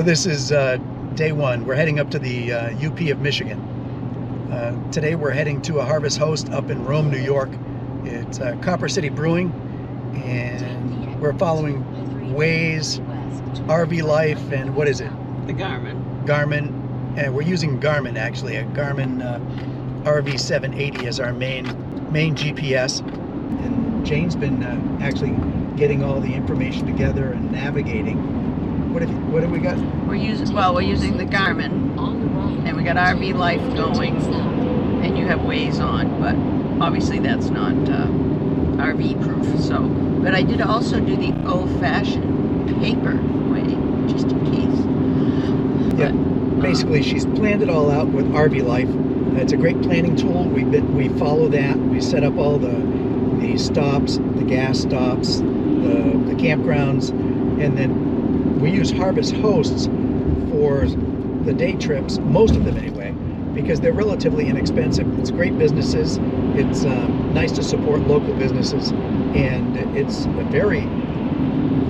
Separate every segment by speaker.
Speaker 1: this is day one. We're heading up to the UP of Michigan. Today we're heading to a harvest host up in Rome, New York. It's Copper City Brewing, and we're following Waze, RV Life, and what is it?
Speaker 2: The Garmin.
Speaker 1: Garmin, and we're using Garmin actually, a Garmin RV 780 as our main GPS. And Jane's been actually getting all the information together and navigating. What have we got?
Speaker 2: We're using the Garmin, and we got RV Life going, and you have Waze on, but obviously that's not RV proof. So, but I did also do the old-fashioned paper way, just in case.
Speaker 1: Yeah, basically she's planned it all out with RV Life. It's a great planning tool. We follow that. We set up all the stops, the gas stops, the campgrounds, and then we use harvest hosts for the day trips, most of them anyway, because they're relatively inexpensive. It's great businesses. It's nice to support local businesses, and it's a very,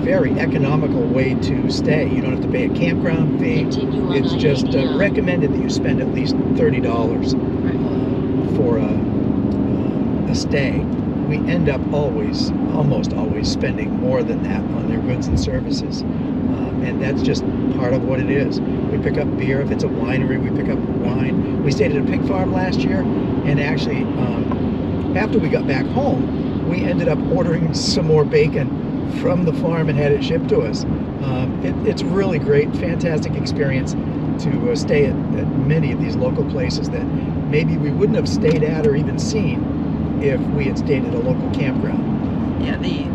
Speaker 1: very economical way to stay. You don't have to pay a campground fee. It's just recommended that you spend at least $30 for a stay. We end up almost always spending more than that on their goods and services. And that's just part of what it is. We pick up beer. If it's a winery, we pick up wine. We stayed at a pig farm last year, and actually, after we got back home, we ended up ordering some more bacon from the farm and had it shipped to us. It's really great, fantastic experience to stay at many of these local places that maybe we wouldn't have stayed at or even seen if we had stayed at a local campground.
Speaker 2: Yeah, the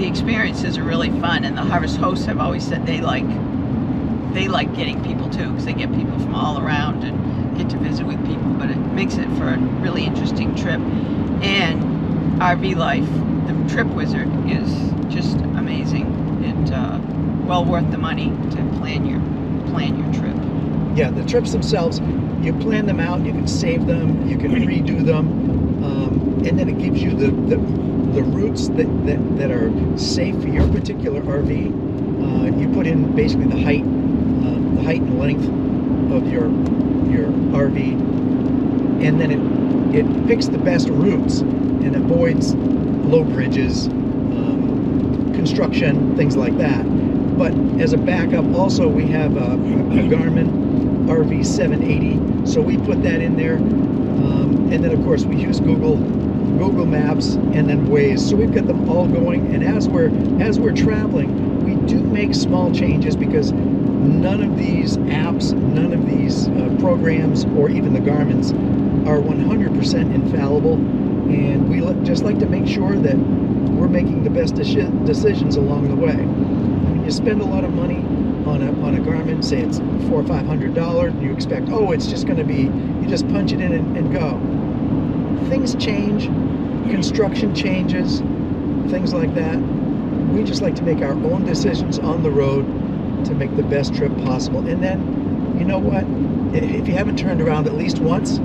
Speaker 2: experiences are really fun, and the harvest hosts have always said they like getting people too, because they get people from all around and get to visit with people, but it makes it for a really interesting trip. And RV Life, the trip wizard, is just amazing. It's well worth the money to plan your trip.
Speaker 1: Yeah, the trips themselves, you plan them out, you can save them, you can redo them, and then it gives you the routes that are safe for your particular RV. You put in basically the height and length of your RV, and then it picks the best routes and avoids low bridges, construction, things like that. But as a backup, also we have a Garmin RV 780, so we put that in there, and then of course we use Google Maps and then Waze, so we've got them all going. And as we're traveling, we do make small changes, because none of these apps, none of these programs, or even the Garmin's, are 100% infallible, and we just like to make sure that we're making the best decisions along the way. I mean, you spend a lot of money on a Garmin, say it's $400 or $500, and you expect, oh, it's just going to be, you just punch it in and go. Things change, construction changes, things like that. We just like to make our own decisions on the road to make the best trip possible. And then, you know what? If you haven't turned around at least once,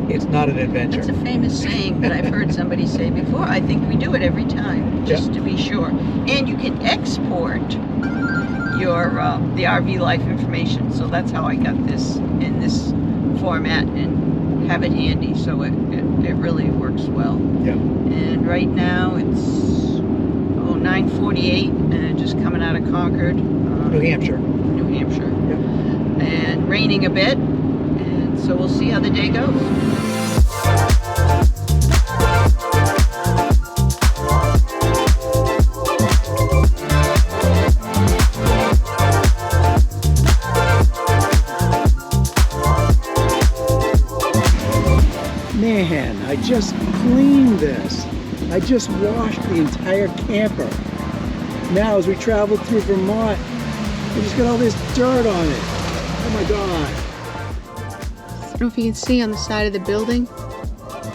Speaker 1: it's not an adventure.
Speaker 2: That's a famous saying that I've heard somebody say before. I think we do it every time, just to be sure. And you can export your the RV Life information. So that's how I got this in this format and have it handy. So it really works well.
Speaker 1: Yeah.
Speaker 2: And right now it's 9:48, and just coming out of Concord,
Speaker 1: New Hampshire.
Speaker 2: Yeah. And raining a bit, and so we'll see how the day goes.
Speaker 1: Man, I just cleaned this. I just washed the entire camper. Now, as we travel through Vermont, we just got all this dirt on it. Oh my God.
Speaker 3: I don't know if you can see on the side of the building,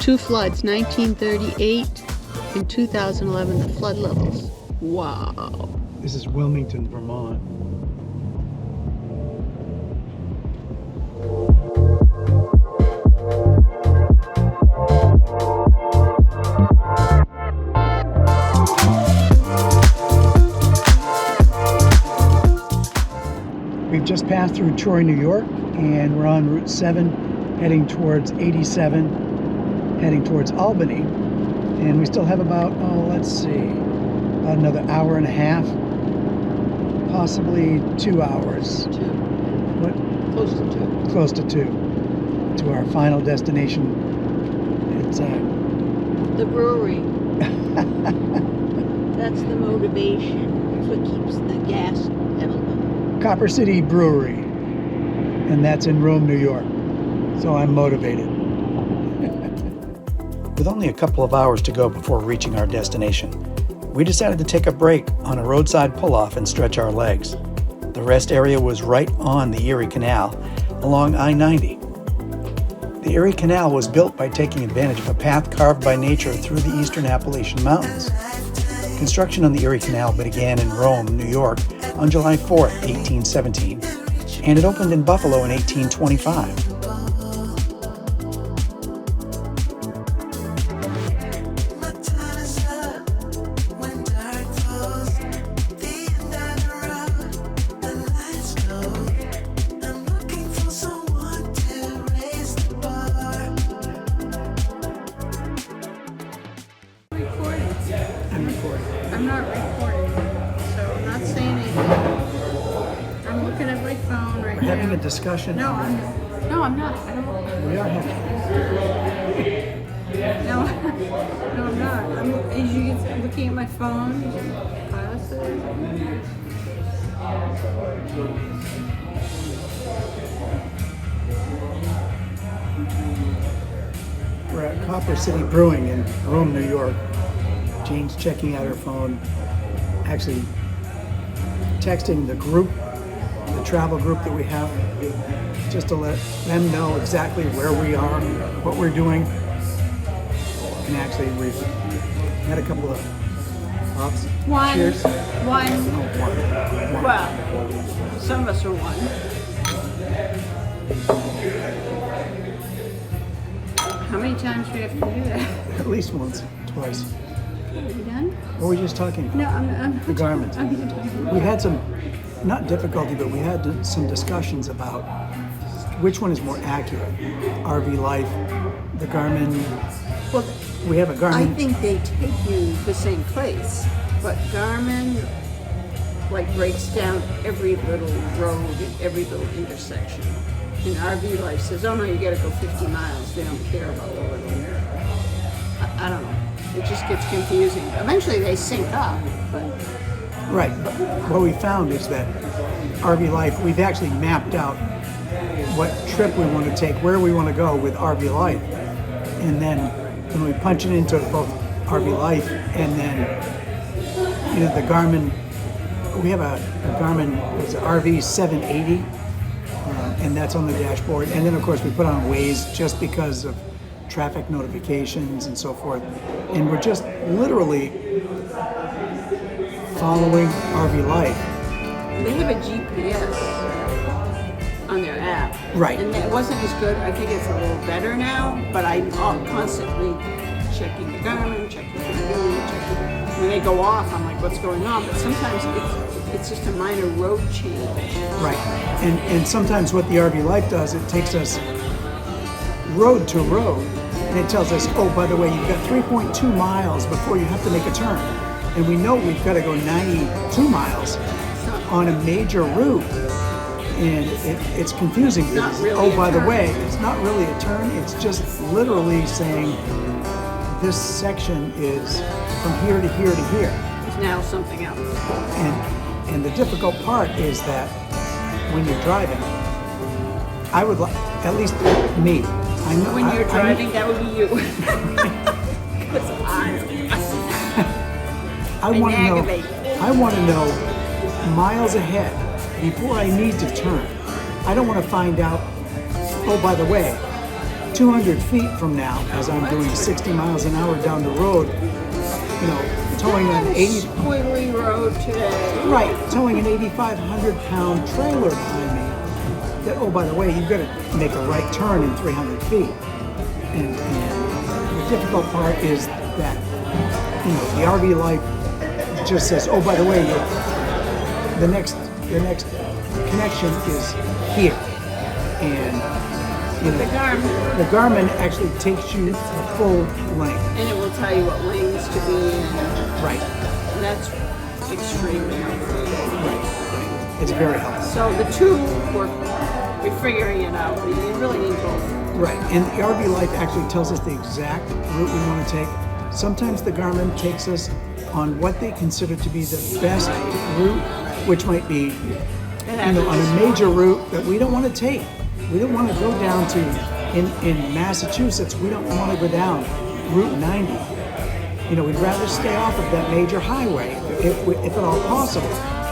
Speaker 3: 2 floods, 1938 and 2011, the flood levels. Wow.
Speaker 1: This is Wilmington, Vermont. passed through Troy, New York, and we're on Route 7 heading towards 87, heading towards Albany. And we still have about, let's see, about another hour and a half, possibly 2 hours. What?
Speaker 3: Close to 2.
Speaker 1: Close to 2, to our final destination. It's
Speaker 3: The brewery. That's the motivation. That's what keeps the gas pedal going.
Speaker 1: Copper City Brewery, and that's in Rome, New York. So I'm motivated. With only a couple of hours to go before reaching our destination, we decided to take a break on a roadside pull-off and stretch our legs. The rest area was right on the Erie Canal along I-90. The Erie Canal was built by taking advantage of a path carved by nature through the eastern Appalachian Mountains. Construction on the Erie Canal began in Rome, New York on July 4, 1817, and it opened in Buffalo in 1825.
Speaker 3: I'm not recording, so I'm not saying anything. I'm looking at my phone right
Speaker 1: We're
Speaker 3: now.
Speaker 1: having a discussion.
Speaker 3: No, I'm not. I don't.
Speaker 1: We are having.
Speaker 3: No, no, I'm not. As you can see, I'm looking at my phone. Glasses.
Speaker 1: We're at Copper City Brewing in Rome, New York. Jane's checking out her phone, actually texting the group, the travel group that we have, just to let them know exactly where we are, what we're doing. And actually, we've had a couple of pops.
Speaker 3: One.
Speaker 1: Cheers.
Speaker 3: One.
Speaker 1: Oh, one.
Speaker 3: Well, some of us are one. How many times do we have to do that?
Speaker 1: At least once, twice.
Speaker 3: Are we done?
Speaker 1: What were we just talking about?
Speaker 3: No, I'm
Speaker 1: The garment. We had some, not difficulty, but we had some discussions about which one is more accurate. RV Life, the Garmin.
Speaker 3: Well,
Speaker 1: We have a Garmin.
Speaker 3: I think they take you the same place, but Garmin like breaks down every little road and every little intersection. And RV Life says, oh no, you gotta go 50 miles. They don't care about the little. I don't know. It just gets confusing. Eventually they sync up, but
Speaker 1: Right, but what we found is that RV Life, we've actually mapped out what trip we want to take, where we want to go with RV Life. And then when we punch it into both RV Life and then the Garmin, we have a Garmin, it's an RV 780, and that's on the dashboard. And then of course we put on Waze just because of traffic notifications and so forth. And we're just literally following RV Life.
Speaker 3: they have a GPS on their app.
Speaker 1: Right.
Speaker 3: And it wasn't as good. I think it's a little better now, but I'm constantly checking the Garmin, checking the Revere, checking. When they go off, I'm like, what's going on? But sometimes it's just a minor road change.
Speaker 1: Right. And sometimes what the RV Life does, it takes us road to road, and it tells us, oh, by the way, you've got 3.2 miles before you have to make a turn. And we know we've got to go 92 miles on a major route. And it's confusing because,
Speaker 3: Not really
Speaker 1: oh,
Speaker 3: a
Speaker 1: by the
Speaker 3: turn.
Speaker 1: way, it's not really a turn. It's just literally saying this section is from here to here to here.
Speaker 3: It's now something else.
Speaker 1: And the difficult part is that when you're driving, I would like, at least me, I know
Speaker 3: When you're driving, that would be you. Because
Speaker 1: I want to know.
Speaker 3: aggravate.
Speaker 1: I want to know miles ahead before I need to turn. I don't want to find out. Oh, by the way, 200 feet from now, as I'm doing 60 miles an hour down the road, towing an 80.
Speaker 3: Squiggly road today.
Speaker 1: Right, towing an 8,500-pound trailer behind me. That, oh, by the way, you've got to make a right turn in 300 feet. And the difficult part is that, the RV Life just says, oh, by the way, the next connection is here. And you know,
Speaker 3: The Garmin,
Speaker 1: the Garmin actually takes you the full length.
Speaker 3: and it will tell you what lanes to be in.
Speaker 1: Right.
Speaker 3: And that's extremely helpful.
Speaker 1: Right. It's very helpful.
Speaker 3: So the two, we're figuring it out. We really need both.
Speaker 1: Right. And the RV Life actually tells us the exact route we want to take. Sometimes the Garmin takes us on what they consider to be the best route, which might be, on a major route that we don't want to take. We don't want to go down to, in Massachusetts, we don't want to go down Route 90. We'd rather stay off of that major highway if at all possible.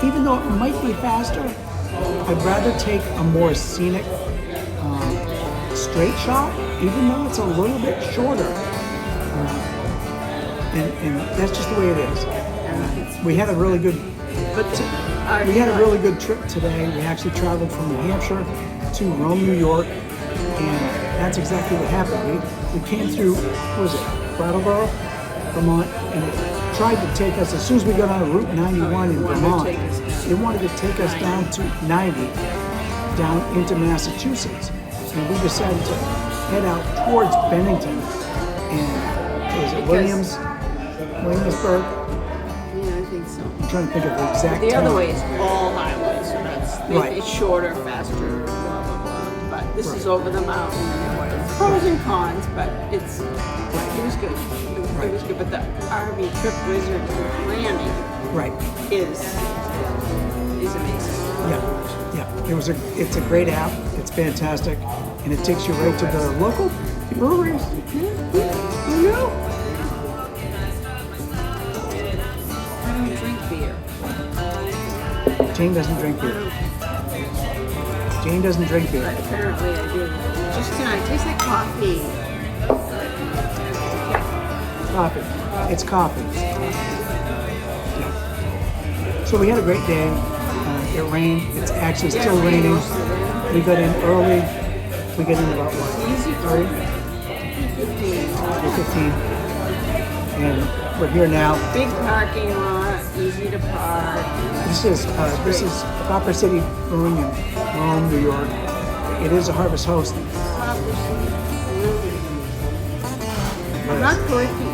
Speaker 1: Even though it might be faster, I'd rather take a more scenic straight shot, even though it's a little bit shorter. And that's just the way it is. We had a really good trip today. We actually traveled from New Hampshire to Rome, New York, and that's exactly what happened. We came through, what was it, Brattleboro, Vermont, and it tried to take us, as soon as we got on Route 91 in Vermont, it wanted to take us down to 90, down into Massachusetts. And we decided to head out towards Bennington, and is it Williamsburg?
Speaker 3: Yeah, I think so.
Speaker 1: I'm trying to think of the exact
Speaker 3: The other
Speaker 1: town.
Speaker 3: way is all highways, so that's
Speaker 1: Right.
Speaker 3: it's shorter, faster, blah blah blah. But this is
Speaker 1: Right.
Speaker 3: over the mountain. There's pros and cons, but it was good. It was good. But the RV Trip Wizard planning
Speaker 1: Right.
Speaker 3: is amazing.
Speaker 1: Yeah. It's a great app. It's fantastic, and it takes you right to the local breweries.
Speaker 3: I know. I don't drink beer.
Speaker 1: Jane doesn't drink beer. Jane doesn't drink beer.
Speaker 3: But apparently I do. Just tonight, tastes like coffee.
Speaker 1: Coffee. It's coffee. Yeah. So we had a great day. It rained. It's actually still raining. We got in early. We got in about what?
Speaker 3: Easy
Speaker 1: 3:15. And we're here now.
Speaker 3: Big parking lot, easy to park.
Speaker 1: This is Copper City Brewing in Rome, New York. It is a Harvest Host.
Speaker 3: I'm not quirky.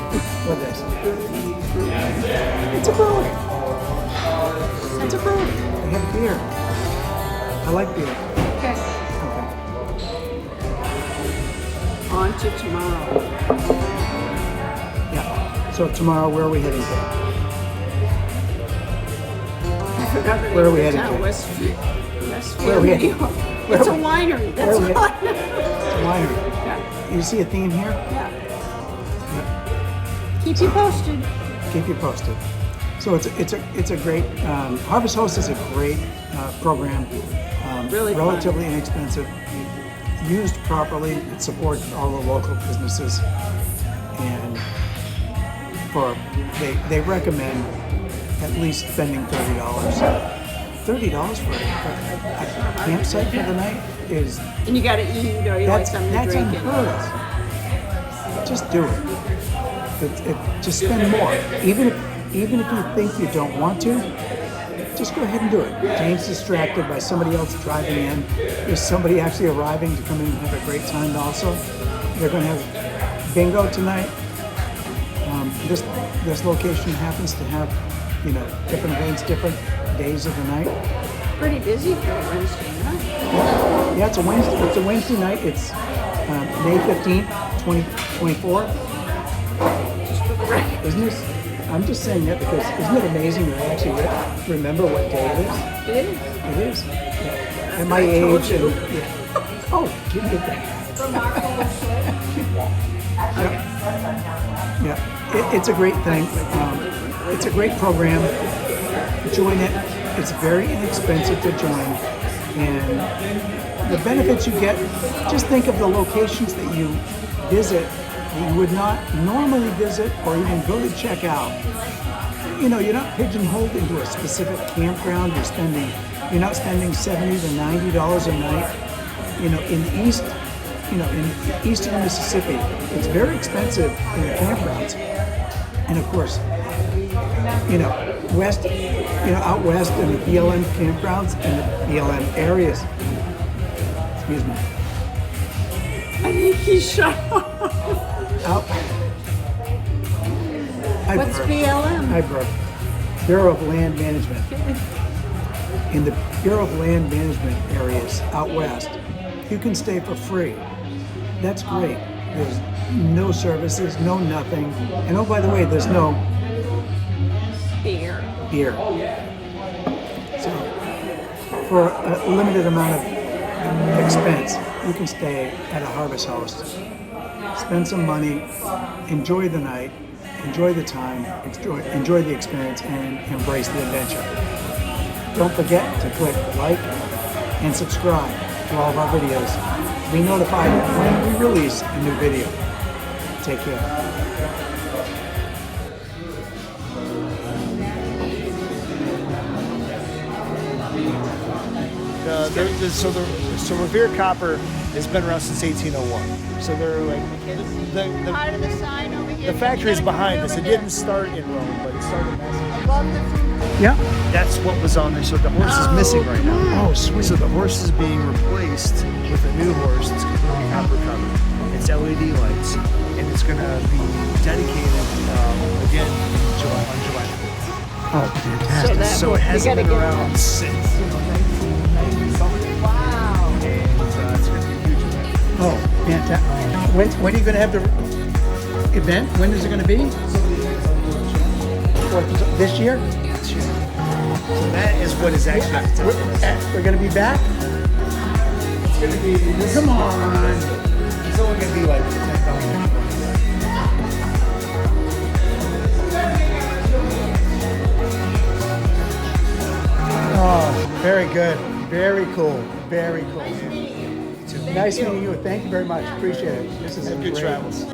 Speaker 1: What is this? It's a brewery. It's a brewery. They have beer. I like beer.
Speaker 3: Okay.
Speaker 1: Okay.
Speaker 3: On to tomorrow.
Speaker 1: Yeah. So tomorrow, where are we heading to?
Speaker 3: I forgot the name
Speaker 1: Where are we
Speaker 3: of the
Speaker 1: heading
Speaker 3: town.
Speaker 1: to?
Speaker 3: Westfield,
Speaker 1: Where are we
Speaker 3: New
Speaker 1: heading?
Speaker 3: York.
Speaker 1: Where
Speaker 3: It's a
Speaker 1: are we-
Speaker 3: winery. That's
Speaker 1: where are we
Speaker 3: all I
Speaker 1: heading?
Speaker 3: know.
Speaker 1: Winery.
Speaker 3: Yeah.
Speaker 1: You see a theme here?
Speaker 3: Yeah. Keep you posted.
Speaker 1: Keep you posted. So it's a great Harvest Host is a great program.
Speaker 3: Really fun.
Speaker 1: relatively inexpensive. Used properly, it supports all the local businesses, and they recommend at least spending $30. $30 for a campsite for the night is
Speaker 3: And you got to eat or you like something to
Speaker 1: that's
Speaker 3: drink.
Speaker 1: unheard of. Just do it. Just spend more. Even if you think you don't want to, just go ahead and do it. Jane's distracted by somebody else driving in. There's somebody actually arriving to come in and have a great time also. They're going to have bingo tonight. This location happens to have, different events, different days of the night.
Speaker 3: Pretty busy for a Wednesday night.
Speaker 1: Yeah, it's a Wednesday night. It's May 15th, 2024.
Speaker 3: Just for the record.
Speaker 1: Isn't this? I'm just saying that because isn't it amazing that I actually remember what day it is?
Speaker 3: It is.
Speaker 1: It is. Yeah. At my age. And, yeah. Oh, you did that. Yeah. It's a great thing. It's a great program. Join it. It's very inexpensive to join. And the benefits you get, just think of the locations that you visit that you would not normally visit or even go to check out. You're not pigeonholed into a specific campground. You're not spending $70 to $90 a night. In the east, in eastern Mississippi, it's very expensive in the campgrounds. And of course, out west in the BLM campgrounds and the BLM areas. Excuse me.
Speaker 3: I think he's shot.
Speaker 1: Out.
Speaker 3: What's BLM?
Speaker 1: Bureau of Land Management. In the Bureau of Land Management areas out west, you can stay for free. That's great. There's no services, no nothing. And oh, by the way, there's no
Speaker 3: Beer.
Speaker 1: So, for a limited amount of expense, you can stay at a harvest house, spend some money, enjoy the night, enjoy the time, enjoy the experience, and embrace the adventure. Don't forget to click like and subscribe to all of our videos. Be notified when we release a new video. Take care.
Speaker 4: So Revere copper has been around since 1801. So they're like
Speaker 3: Part of the sign over here.
Speaker 4: the factory is behind us. It didn't start in Rome, but it started in Massachusetts.
Speaker 3: Above the
Speaker 1: Yeah.
Speaker 4: That's what was on there. So the horse is missing right now.
Speaker 1: Oh, sweet.
Speaker 4: So the horse is being replaced with a new horse that's completely copper covered. It's LED lights, and it's going to be dedicated again on July 4th.
Speaker 1: Oh, fantastic.
Speaker 3: So
Speaker 4: So it hasn't been around since 1990-something.
Speaker 3: Wow.
Speaker 4: And it's going to be a huge event.
Speaker 1: Oh, fantastic. When are you going to have the event? When is it going to be? This year?
Speaker 4: So that is what is actually
Speaker 1: We're going to be back?
Speaker 4: It's going to be this.
Speaker 1: Come on.
Speaker 4: It's only going to be like 10,000.
Speaker 1: Oh, very good. Very cool. Very cool. Nice meeting you. Thank you very much. Appreciate it. This is
Speaker 4: Good
Speaker 1: great.
Speaker 4: travels.